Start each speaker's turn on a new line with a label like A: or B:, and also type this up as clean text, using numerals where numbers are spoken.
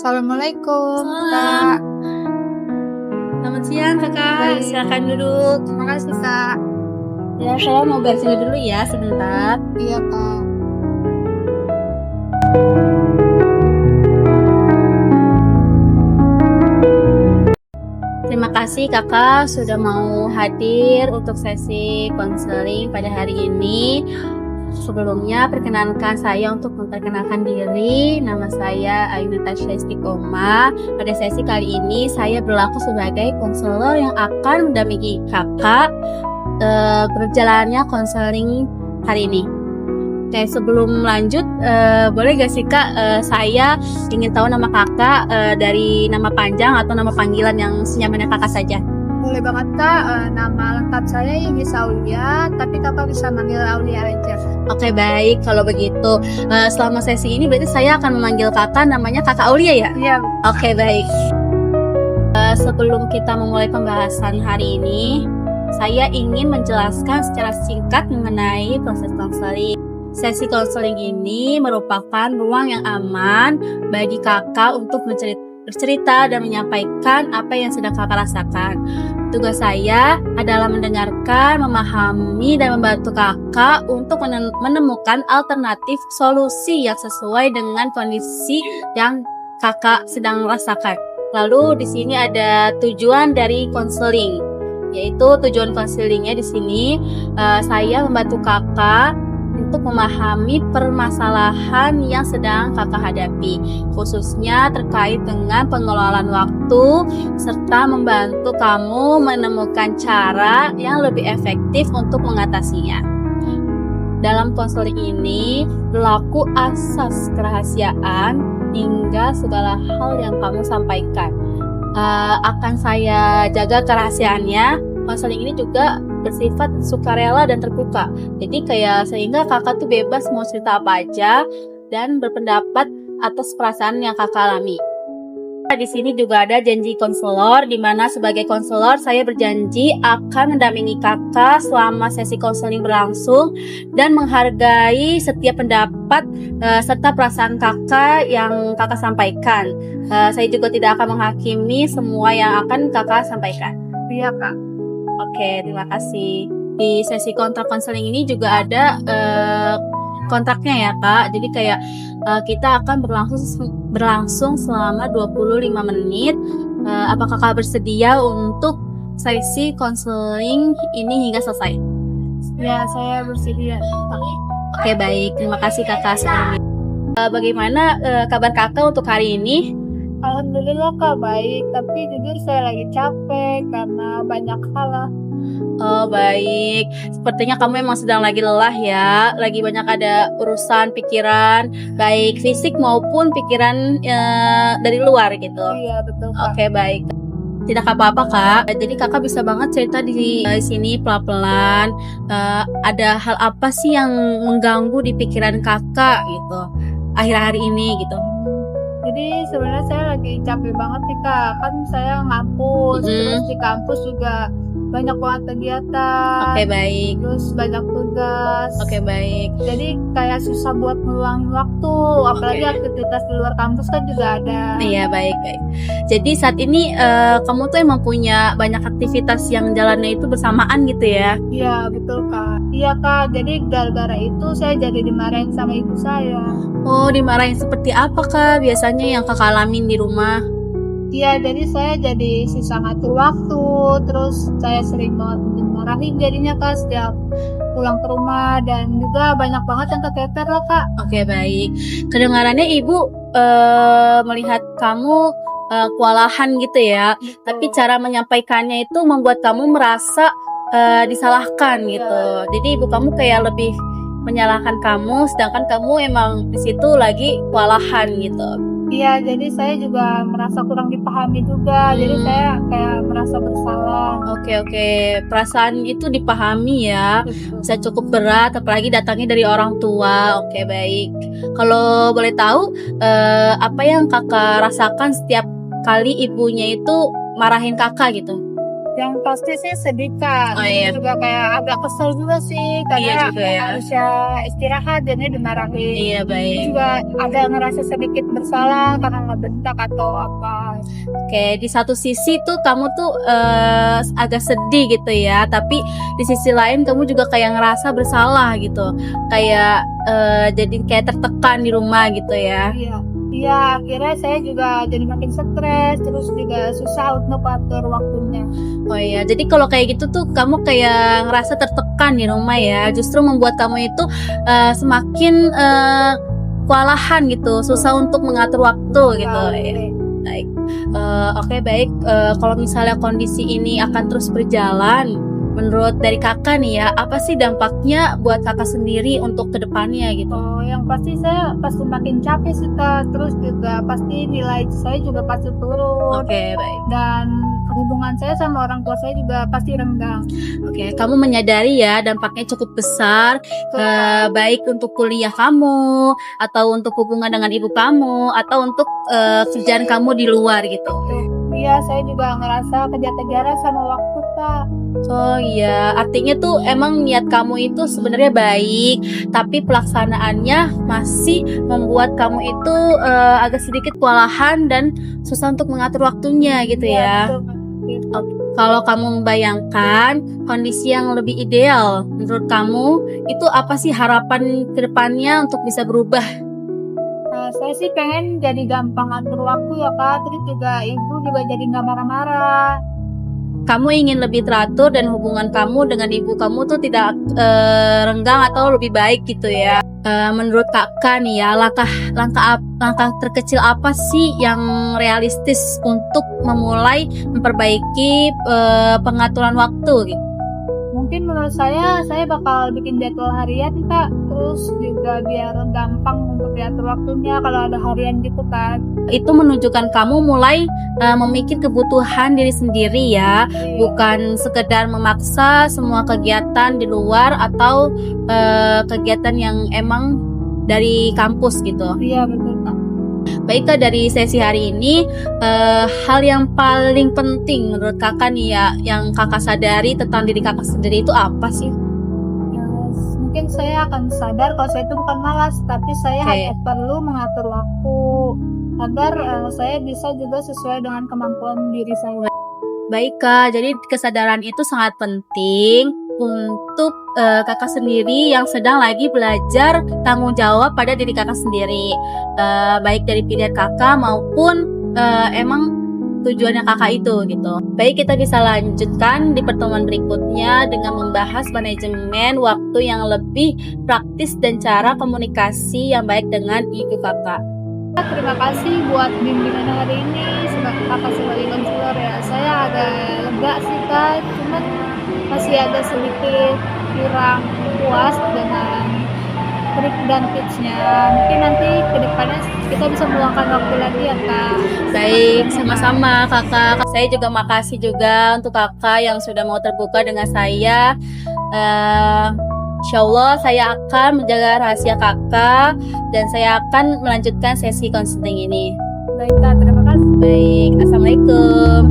A: Assalamualaikum,
B: Salam.
A: Kak.
B: Selamat siang kakak,
A: Baik.
B: silakan duduk.
A: Terima kasih, Kak.
B: Ya, saya mau bersih dulu ya sebentar.
A: Iya, Kak.
B: Terima kasih kakak sudah mau hadir untuk sesi konseling pada hari ini. Sebelumnya perkenankan saya untuk memperkenalkan diri. Nama saya Ayu Natasha Istiqomah. Pada sesi kali ini saya berlaku sebagai konselor yang akan mendampingi kakak berjalannya konseling hari ini. Oke, sebelum lanjut, boleh gak sih kak, saya ingin tahu nama kakak dari nama panjang atau nama panggilan yang senyamannya kakak saja.
A: Boleh banget, Kak. Nama lengkap saya Yuni Aulia, tapi Kakak bisa manggil Aulia aja.
B: Oke, baik kalau begitu. Selama sesi ini berarti saya akan memanggil kakak namanya kakak Aulia ya?
A: Iya.
B: Oke, baik. Sebelum kita memulai pembahasan hari ini, saya ingin menjelaskan secara singkat mengenai proses konseling. Sesi konseling ini merupakan ruang yang aman bagi kakak untuk bercerita dan menyampaikan apa yang sedang kakak rasakan. Tugas saya adalah mendengarkan, memahami, dan membantu kakak untuk menemukan alternatif solusi yang sesuai dengan kondisi yang kakak sedang rasakan. Lalu di sini ada tujuan dari konseling, yaitu tujuan konselingnya di sini saya membantu kakak untuk memahami permasalahan yang sedang kakak hadapi, khususnya terkait dengan pengelolaan waktu, serta membantu kamu menemukan cara yang lebih efektif untuk mengatasinya. Dalam konseling ini berlaku asas kerahasiaan hingga segala hal yang kamu sampaikan akan saya jaga kerahasiaannya. Konseling ini juga bersifat sukarela dan terbuka. Jadi kayak sehingga kakak tuh bebas mau cerita apa aja dan berpendapat atas perasaan yang kakak alami. Di sini juga ada janji konselor, di mana sebagai konselor saya berjanji akan mendampingi kakak selama sesi konseling berlangsung dan menghargai setiap pendapat serta perasaan kakak yang kakak sampaikan. Saya juga tidak akan menghakimi semua yang akan kakak sampaikan.
A: Iya, Kak.
B: Oke, terima kasih. Di sesi kontrak konseling ini juga ada kontraknya ya kak. Jadi kayak kita akan berlangsung selama 25 menit. Apakah kakak bersedia untuk sesi konseling ini hingga selesai?
A: Ya, saya bersedia.
B: Oke, baik. Terima kasih kakak sebelumnya. Bagaimana kabar kakak untuk hari ini?
A: Alhamdulillah, Kak, baik. Tapi jujur saya lagi capek karena banyak hal lah.
B: Oh, baik. Sepertinya kamu memang sedang lagi lelah ya. Lagi banyak ada urusan pikiran, baik fisik maupun pikiran dari luar gitu.
A: Iya, betul, Kak.
B: Oke, baik. Tidak apa-apa kak. Jadi kakak bisa banget cerita di sini pelan-pelan. Ada hal apa sih yang mengganggu di pikiran kakak gitu akhir-akhir ini gitu?
A: Jadi sebenarnya saya lagi capek banget nih, Kak. Kan saya ngampus, terus di kampus juga banyak banget kegiatan.
B: Oke, baik.
A: Terus banyak tugas.
B: Oke, baik.
A: Jadi kayak susah buat meluangin waktu, apalagi aktivitas di luar kampus kan juga ada.
B: Iya, baik. Jadi saat ini kamu tuh emang punya banyak aktivitas yang jalannya itu bersamaan gitu ya?
A: Iya, betul, Kak. Iya, Kak. Jadi gara-gara itu saya jadi dimarahin sama ibu saya.
B: Oh, dimarahin seperti apa kak biasanya yang kakak alamin di rumah?
A: Iya, jadi saya jadi sisa ngatur waktu, terus saya sering banget dimarahin jadinya, Kak, setiap pulang ke rumah, dan juga banyak banget yang keteter lah, Kak.
B: Oke, baik. Kedengarannya ibu melihat kamu kewalahan gitu ya, tapi cara menyampaikannya itu membuat kamu merasa disalahkan gitu. Jadi ibu kamu kayak lebih menyalahkan kamu, sedangkan kamu emang di situ lagi kewalahan gitu.
A: Iya, jadi saya juga merasa kurang dipahami juga. Jadi saya kayak merasa bersalah.
B: Oke. Perasaan itu dipahami ya. Bisa cukup berat, apalagi datangnya dari orang tua. Oke, baik. Kalau boleh tahu, apa yang kakak rasakan setiap kali ibunya itu marahin kakak gitu?
A: Yang pasti sih sedih Kak.
B: Oh, iya.
A: Juga kayak agak kesel juga sih
B: Iya
A: karena
B: juga ya.
A: harusnya istirahat dan ini dimarahin.
B: Iya, baik.
A: Juga ada ngerasa sedikit bersalah karena ngebentak atau apa.
B: Oke, di satu sisi tuh kamu tuh agak sedih gitu ya, tapi di sisi lain kamu juga kayak ngerasa bersalah gitu, kayak jadi kayak tertekan di rumah gitu ya.
A: Iya, akhirnya saya juga jadi makin stres, terus juga susah untuk atur waktunya.
B: Oh iya, jadi kalau kayak gitu tuh kamu kayak ngerasa tertekan di rumah ya, justru membuat kamu itu semakin kewalahan gitu, susah untuk mengatur waktu gitu ya. Baik, oke baik. Kalau misalnya kondisi ini akan terus berjalan, menurut dari kakak nih ya, apa sih dampaknya buat kakak sendiri untuk kedepannya gitu?
A: Oh, yang pasti saya pasti makin capek sih Kak, terus juga pasti nilai saya juga pasti turun.
B: Oke, baik.
A: Dan hubungan saya sama orang tua saya juga pasti renggang.
B: Oke, kamu menyadari ya dampaknya cukup besar, baik untuk kuliah kamu, atau untuk hubungan dengan ibu kamu, atau untuk kerjaan kamu di luar gitu.
A: Iya, saya juga ngerasa kejar-kejaran sama waktu Kak.
B: Oh iya, artinya tuh emang niat kamu itu sebenarnya baik, tapi pelaksanaannya masih membuat kamu itu agak sedikit kewalahan dan susah untuk mengatur waktunya gitu ya.
A: Betul.
B: Kalau kamu membayangkan kondisi yang lebih ideal, menurut kamu itu apa sih harapan kedepannya untuk bisa berubah?
A: Saya sih pengen jadi gampang atur waktu ya Kak, terus juga ibu juga jadi nggak marah-marah.
B: Kamu ingin lebih teratur dan hubungan kamu dengan ibu kamu tuh tidak renggang atau lebih baik gitu ya. Menurut kakak nih ya, langkah terkecil apa sih yang realistis untuk memulai memperbaiki pengaturan waktu gitu?
A: Mungkin menurut saya bakal bikin jadwal harian Kak, terus juga biar gampang untuk diatur waktunya kalau ada harian gitu kan.
B: Itu menunjukkan kamu mulai memikir kebutuhan diri sendiri ya, bukan sekedar memaksa semua kegiatan di luar atau kegiatan yang emang dari kampus gitu.
A: Iya betul Kak.
B: Baik Kak, dari sesi hari ini hal yang paling penting menurut kakak nih ya, yang kakak sadari tentang diri kakak sendiri itu apa sih?
A: Mungkin saya akan sadar kalau saya itu bukan malas, tapi saya hanya perlu mengatur waktu agar saya bisa juga sesuai dengan kemampuan diri saya.
B: Baik Kak, jadi kesadaran itu sangat penting untuk kakak sendiri yang sedang lagi belajar tanggung jawab pada diri kakak sendiri, baik dari pilihan kakak maupun emang tujuannya kakak itu gitu. Baik, kita bisa lanjutkan di pertemuan berikutnya dengan membahas manajemen waktu yang lebih praktis dan cara komunikasi yang baik dengan ibu kakak.
A: Terima kasih buat bimbingan hari ini kakak sebagai konselor ya. Saya agak lega sih Kak, cuman masih ada sedikit kurang puas dengan trik dan tipsnya. Mungkin nanti kedepannya kita bisa meluangkan waktu lagi ya Kak.
B: Baik, sama-sama kakak. Saya juga makasih juga untuk kakak yang sudah mau terbuka dengan saya. Insya Allah saya akan menjaga rahasia kakak dan saya akan melanjutkan sesi konseling ini.
A: Baik Kak, terima kasih.
B: Baik, assalamualaikum.